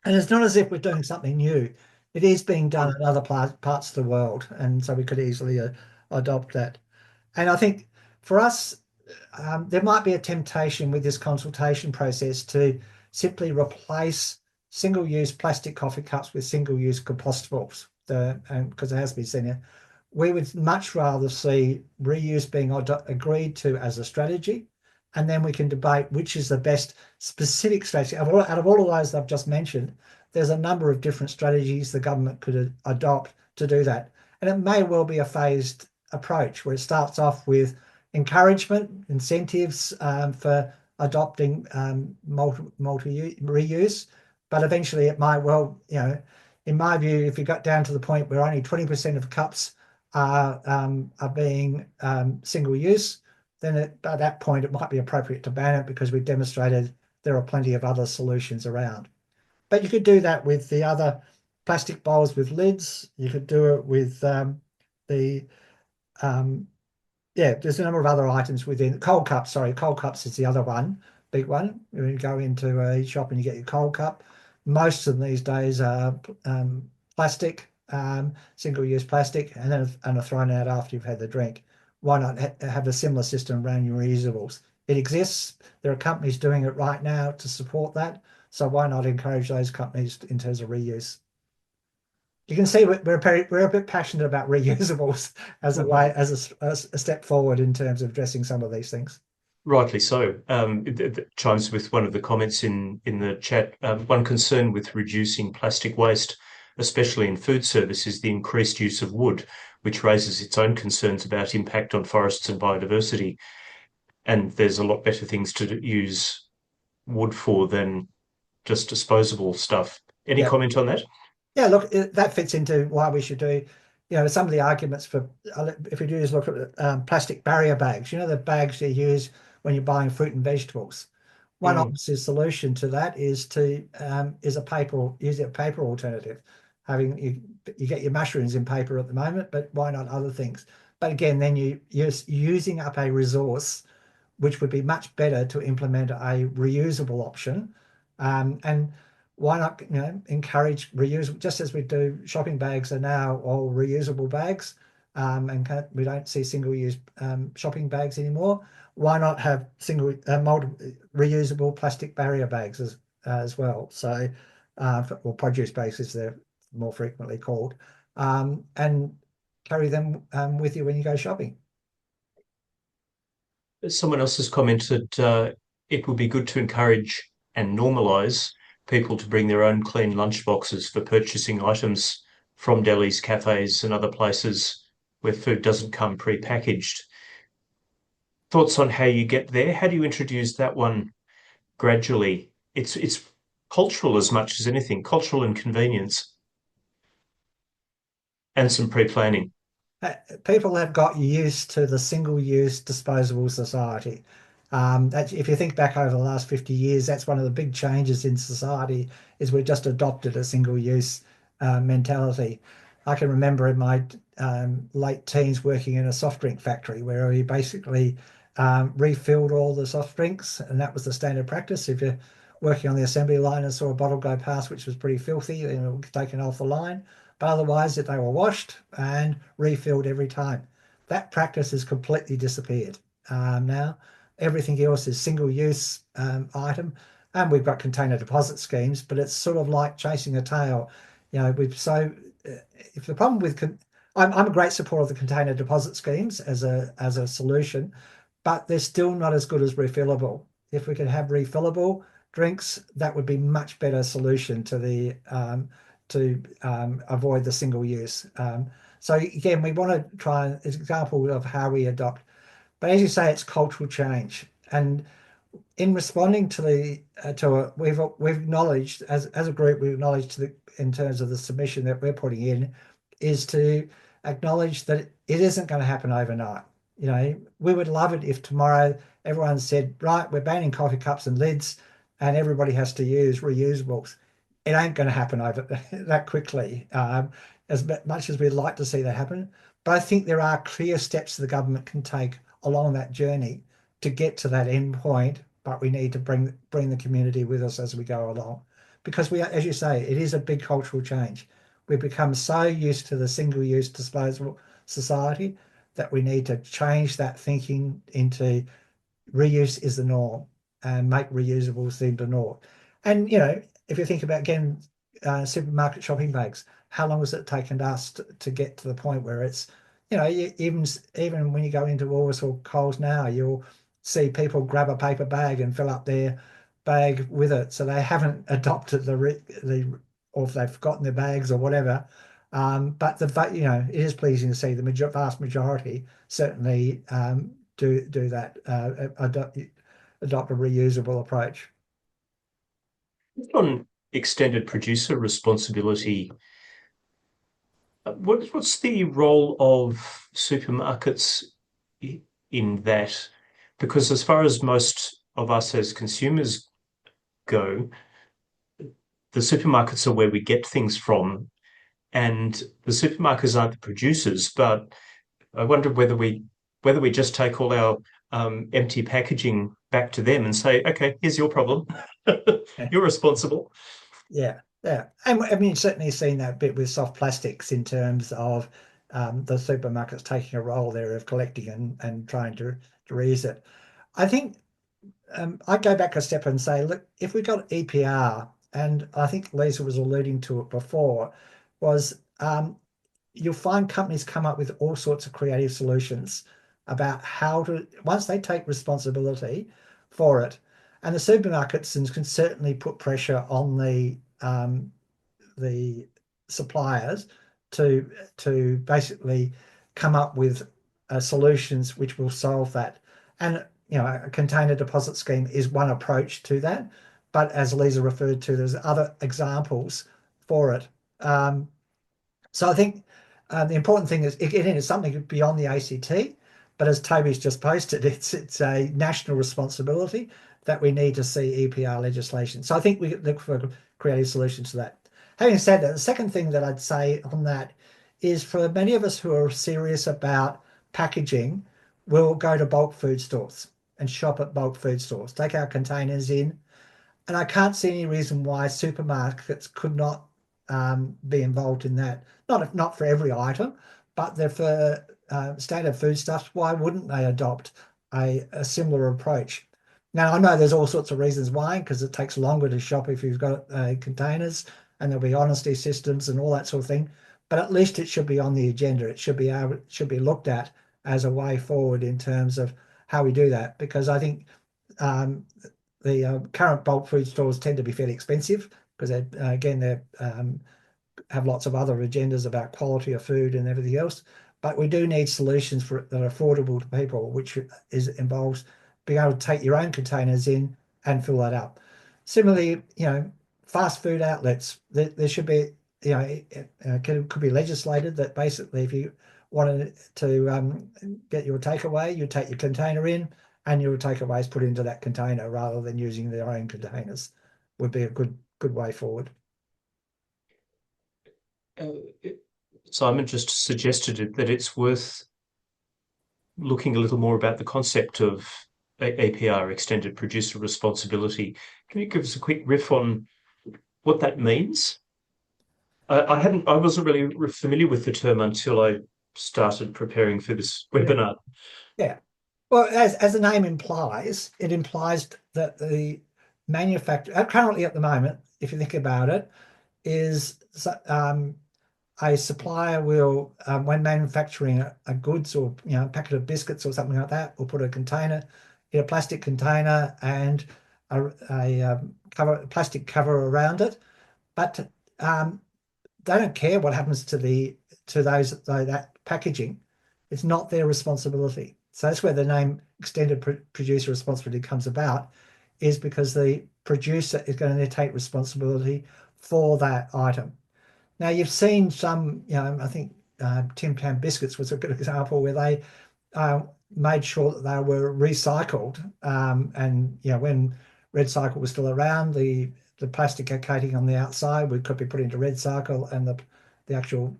And it's not as if we're doing something new. It is being done in other parts of the world, and so we could easily adopt that. And I think for us, there might be a temptation with this consultation process to simply replace single-use plastic coffee cups with single-use compostables. and because it has been seen here, we would much rather see reuse being agreed to as a strategy, and then we can debate which is the best specific strategy. Out of all of those I've just mentioned, there's a number of different strategies the government could adopt to do that. And it may well be a phased approach where it starts off with encouragement, incentives for adopting multi reuse, but eventually it might well, in my view, if you got down to the point where only 20% of cups are being single use, then at that point it might be appropriate to ban it because we've demonstrated there are plenty of other solutions around. But you could do that with the other plastic bowls with lids. You could do it with there's a number of other items within cold cups. Sorry, cold cups is the other one, big one. When you go into a shop and you get your cold cup, most of them these days are plastic, single-use plastic, and then are thrown out after you've had the drink. Why not have a similar system around your reusables? It exists. There are companies doing it right now to support that. So why not encourage those companies in terms of reuse? You can see we're a bit passionate about reusables as a way, as a step forward in terms of addressing some of these things. Rightly so. It chimes with one of the comments in the chat. One concern with reducing plastic waste, especially in food service, is the increased use of wood, which raises its own concerns about impact on forests and biodiversity. And there's a lot better things to use wood for than just disposable stuff. Any comment on that? Yeah, look, that fits into why we should do, some of the arguments for, if we do is look at plastic barrier bags, the bags you use when you're buying fruit and vegetables. One obvious solution to that is to use a paper alternative. You get your mushrooms in paper at the moment, but why not other things? But again, then you're using up a resource which would be much better to implement a reusable option. And why not, encourage reuse, just as we do shopping bags are now all reusable bags, and we don't see single-use shopping bags anymore. Why not have reusable plastic barrier bags as well? So, or produce bags as they're more frequently called, and carry them with you when you go shopping. Someone else has commented it would be good to encourage and normalise people to bring their own clean lunchboxes for purchasing items from delis, cafes, and other places where food doesn't come pre-packaged. Thoughts on how you get there? How do you introduce that one gradually? It's cultural as much as anything, cultural and convenience, and some pre-planning. People have got used to the single-use disposable society. If you think back over the last 50 years, that's one of the big changes in society, is we've just adopted a single-use mentality. I can remember in my late teens working in a soft drink factory where we basically refilled all the soft drinks, and that was the standard practice. If you're working on the assembly line and saw a bottle go past which was pretty filthy, then it was taken off the line. But otherwise, they were washed and refilled every time. That practice has completely disappeared. Now, everything else is single-use item, and we've got container deposit schemes, but it's sort of like chasing a tail. If the problem with, I'm a great supporter of the container deposit schemes as a solution, but they're still not as good as refillable. If we could have refillable drinks, that would be much better solution to avoid the single use. So again, we want to try an example of how we adopt, but as you say, it's cultural change. And in responding to we've acknowledged as a group, we've acknowledged in terms of the submission that we're putting in, is to acknowledge that it isn't going to happen overnight. We would love it if tomorrow everyone said, right, we're banning coffee cups and lids, and everybody has to use reusables. It ain't going to happen over that quickly, as much as we'd like to see that happen. But I think there are clear steps the government can take along that journey to get to that end point. But we need to bring the community with us as we go along, because as you say, it is a big cultural change. We've become so used to the single-use disposable society that we need to change that thinking into reuse is the norm and make reusables the norm. And if you think about, again, supermarket shopping bags. How long has it taken us to get to the point where it's, even when you go into Woolworths or Coles now, you'll see people grab a paper bag and fill up their bag with it. So they haven't adopted or if they've forgotten their bags or whatever. But it is pleasing to see the vast majority certainly do that, adopt a reusable approach. On extended producer responsibility, what's the role of supermarkets in that? Because as far as most of us as consumers go, the supermarkets are where we get things from, and the supermarkets aren't the producers. But I wonder whether we just take all our empty packaging back to them and say, okay, here's your problem. You're responsible. Yeah, yeah. And I mean, certainly seen that bit with soft plastics in terms of the supermarkets taking a role there of collecting and trying to reuse it. I think I go back a step and say, look, if we got EPR, and I think Lisa was alluding to it before, was you'll find companies come up with all sorts of creative solutions about how to, once they take responsibility for it, and the supermarkets can certainly put pressure on the suppliers to basically come up with solutions which will solve that. And a container deposit scheme is one approach to that, but as Lisa referred to, there's other examples for it. So I think the important thing is, again, it's something beyond the ACT, but as Toby's just posted, it's a national responsibility that we need to see EPR legislation. So I think we look for creative solutions to that. Having said that, the second thing that I'd say on that is, for many of us who are serious about packaging, we'll go to bulk food stores and shop at bulk food stores, take our containers in, and I can't see any reason why supermarkets could not be involved in that. Not for every item, but for standard foodstuffs. Why wouldn't they adopt a similar approach? Now, I know there's all sorts of reasons why, because it takes longer to shop if you've got containers, and there'll be honesty systems and all that sort of thing. But at least it should be on the agenda. It should be looked at as a way forward in terms of how we do that, because I think the current bulk food stores tend to be fairly expensive because they have lots of other agendas about quality of food and everything else. But we do need solutions that are affordable to people, which involves being able to take your own containers in and fill that up. Similarly, fast food outlets, there should be, could be legislated that basically if you wanted to get your takeaway, you take your container in and your takeaway is put into that container rather than using their own containers, would be a good way forward. Simon just suggested that it's worth looking a little more about the concept of APR, extended producer responsibility. Can you give us a quick riff on what that means? I wasn't really familiar with the term until I started preparing for this webinar. Yeah. Well, as the name implies, it implies that the manufacturer, currently at the moment, if you think about it, is a supplier will, when manufacturing a goods or a packet of biscuits or something like that, will put a container in a plastic container and a plastic cover around it, but they don't care what happens to that packaging. It's not their responsibility. So that's where the name extended producer responsibility comes about, is because the producer is going to take responsibility for that item. Now, you've seen some, I think Tim Tam biscuits was a good example where they made sure that they were recycled. And when Red Cycle was still around, the plastic coating on the outside could be put into Red Cycle, and the actual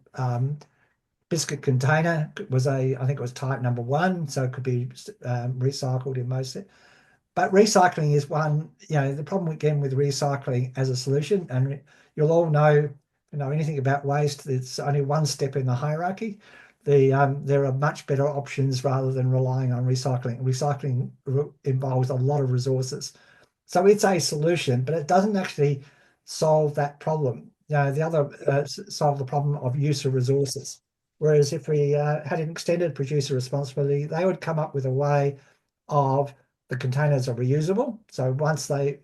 biscuit container was I think it was type number 1, so it could be recycled in most. But recycling is one, the problem again with recycling as a solution, and you'll all know anything about waste, it's only one step in the hierarchy. There are much better options rather than relying on recycling. Recycling involves a lot of resources. So it's a solution, but it doesn't actually solve that problem. the other solve the problem of use of resources. Whereas if we had an extended producer responsibility, they would come up with a way of the containers are reusable. So once they,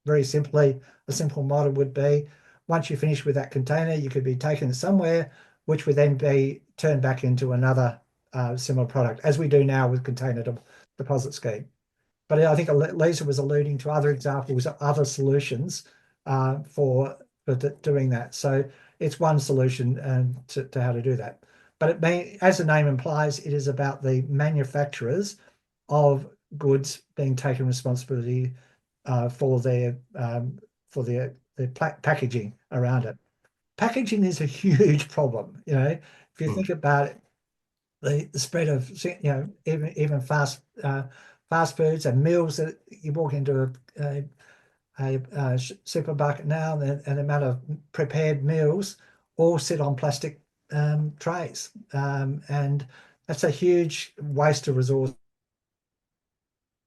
very simply, a simple model would be once you finish with that container, you could be taken somewhere, which would then be turned back into another similar product, as we do now with container deposit scheme. But I think Lisa was alluding to other examples, other solutions for doing that. So it's one solution to how to do that. But it may, as the name implies, it is about the manufacturers of goods being taken responsibility for their packaging around it. Packaging is a huge problem. If you think about it, the spread of even fast foods and meals, that you walk into a supermarket now, and the amount of prepared meals all sit on plastic trays, and that's a huge waste of resource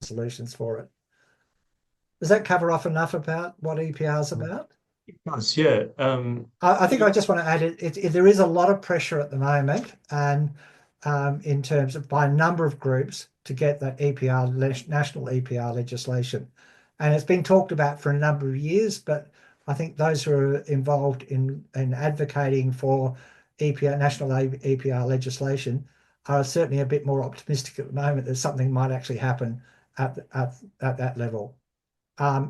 solutions for it. Does that cover off enough about what EPR is about? It does, yeah. I think I just want to add there is a lot of pressure at the moment, and in terms of by a number of groups to get that national EPR legislation, and it's been talked about for a number of years. But I think those who are involved in advocating for national EPR legislation are certainly a bit more optimistic at the moment that something might actually happen at that level.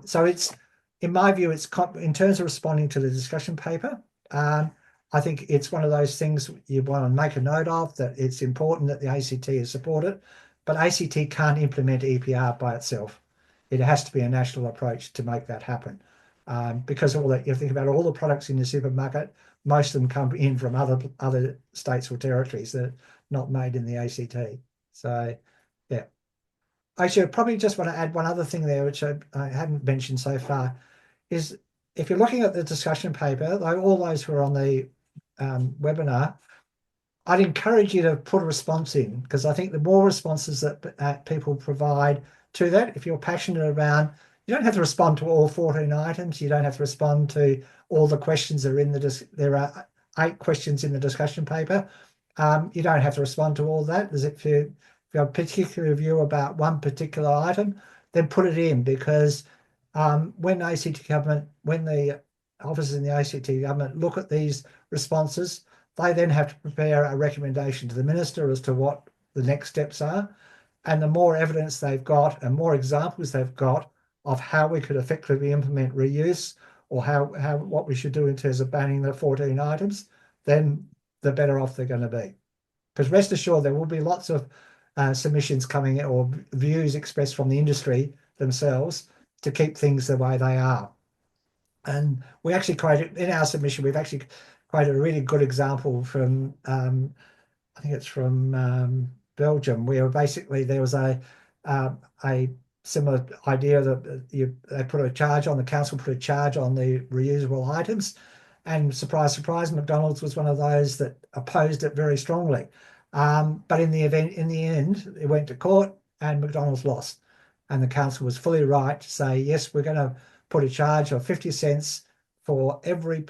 So it's, in my view, it's in terms of responding to the discussion paper. I think it's one of those things you want to make a note of, that it's important that the ACT is supported, but ACT can't implement EPR by itself. It has to be a national approach to make that happen, because you think about all the products in the supermarket, most of them come in from other states or territories that are not made in the ACT. So, yeah. Actually, I probably just want to add one other thing there, which I hadn't mentioned so far, is if you're looking at the discussion paper, all those who are on the webinar, I'd encourage you to put a response in, because I think the more responses that people provide to that, if you're passionate around, you don't have to respond to all 14 items, you don't have to respond to all the questions that are in there are 8 questions in the discussion paper. You don't have to respond to all that. If you have a particular view about one particular item, then put it in, because when the officers in the ACT government look at these responses, they then have to prepare a recommendation to the minister as to what the next steps are. And the more evidence they've got and more examples they've got of how we could effectively implement reuse, or what we should do in terms of banning the 14 items, then the better off they're going to be. Because rest assured, there will be lots of submissions coming, or views expressed from the industry themselves, to keep things the way they are. And we actually created, in our submission, we've actually created a really good example from, I think it's from Belgium, where basically there was a similar idea that they put a charge on, the council put a charge on the reusable items, and surprise, surprise, McDonald's was one of those that opposed it very strongly. But in the end, it went to court and McDonald's lost. And the council was fully right to say, yes, we're going to put a charge of 50 cents for every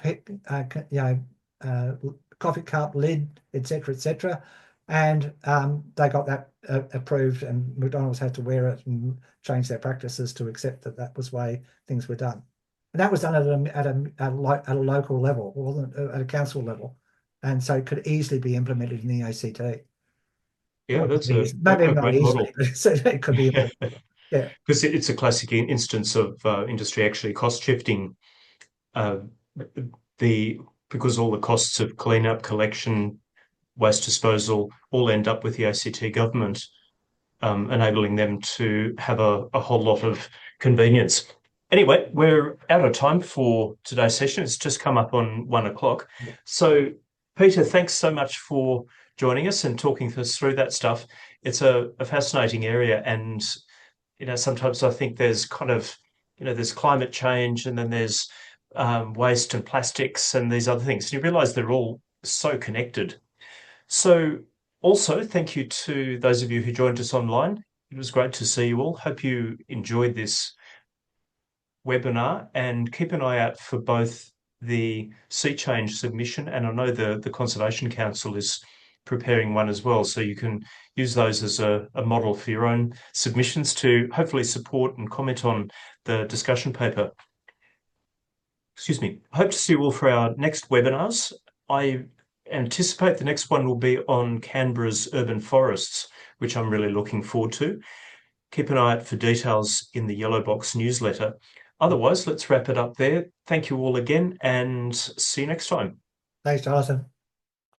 coffee cup, lid, etc. And they got that approved, and McDonald's had to wear it and change their practices to accept that was the way things were done. And that was done at a local level, wasn't at a council level, and so it could easily be implemented in the ACT. Yeah, that's maybe a not great easily, model. but so it could be. Yeah, Because it's a classic instance of industry actually cost shifting, uh, because all the costs of cleanup, collection, waste disposal all end up with the ACT government, enabling them to have a whole lot of convenience. Anyway, we're out of time for today's session. It's just come up on 1 o'clock. So, Peter, thanks so much for joining us and talking us through that stuff. It's a fascinating area, and sometimes I think there's there's climate change, and then there's waste and plastics and these other things. And you realise they're all so connected. So also, thank you to those of you who joined us online. It was great to see you all. Hope you enjoyed this webinar, and keep an eye out for both the sea change submission, and I know the Conservation Council is preparing one as well, so you can use those as a model for your own submissions to hopefully support and comment on the discussion paper. Excuse me. Hope to see you all for our next webinars. I anticipate the next one will be on Canberra's urban forests, which I'm really looking forward to. Keep an eye out for details in the Yellow Box newsletter. Otherwise, let's wrap it up there. Thank you all again and see you next time. Thanks, Jonathan.